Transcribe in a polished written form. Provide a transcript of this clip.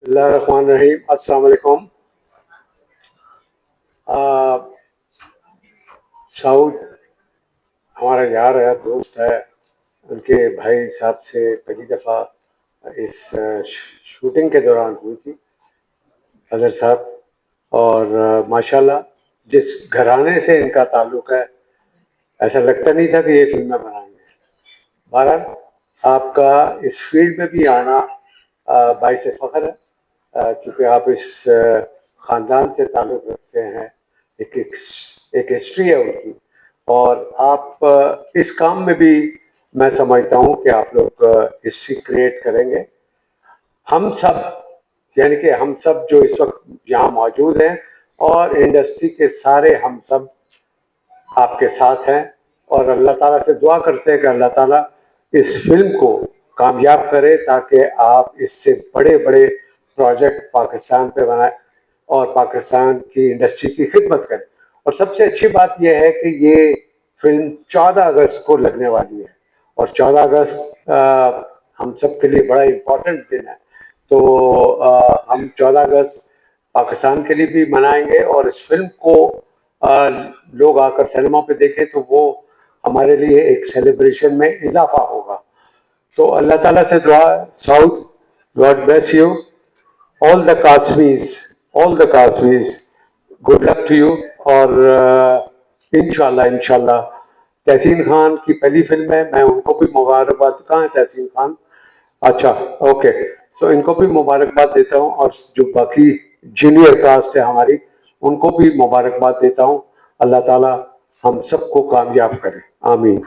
اللہ الرحمن الرحیم. السلام علیکم. سعود ہمارا یار ہے، دوست ہے. ان کے بھائی صاحب سے پہلی دفعہ اس شوٹنگ کے دوران ہوئی تھی اظہر صاحب، اور ماشاءاللہ جس گھرانے سے ان کا تعلق ہے ایسا لگتا نہیں تھا کہ یہ فلمیں بنائیں گے. بہرحال آپ کا اس فیلڈ میں بھی آنا باعث فخر ہے، کیونکہ آپ اس خاندان سے تعلق رکھتے ہیں. ایک ہسٹری ہے ان کی، اور آپ اس کام میں بھی میں سمجھتا ہوں کہ آپ لوگ ہسٹری کریٹ کریں گے. ہم سب، یعنی کہ ہم سب جو اس وقت یہاں موجود ہیں اور انڈسٹری کے سارے ہم سب آپ کے ساتھ ہیں، اور اللہ تعالیٰ سے دعا کرتے ہیں کہ اللہ تعالیٰ اس فلم کو کامیاب کرے تاکہ آپ اس سے بڑے بڑے پروجیکٹ پاکستان پہ بنائیں اور پاکستان کی انڈسٹری کی خدمت کریں. اور سب سے اچھی بات یہ ہے کہ یہ فلم 14 اگست کو لگنے والی ہے، اور 14 اگست ہم سب کے لیے بڑا امپورٹنٹ دن ہے. تو ہم 14 اگست پاکستان کے لیے بھی منائیں گے، اور اس فلم کو لوگ آ کر سنیما پہ دیکھیں تو وہ ہمارے لیے ایک سیلیبریشن میں اضافہ ہوگا. تو اللہ تعالیٰ سے دعا. Saud, God bless you. All the Qasmis, all the Qasmis, good luck to you. اور انشاءاللہ تحسین خان کی پہلی فلم ہے، میں ان کو بھی مبارکباد. کہاں ہے تحسین خان؟ اچھا، اوکے. تو ان کو بھی مبارکباد دیتا ہوں، اور جو باقی جونیئر کاسٹ ہے ہماری ان کو بھی مبارکباد دیتا ہوں. اللہ تعالیٰ ہم سب کو کامیاب کرے، آمین.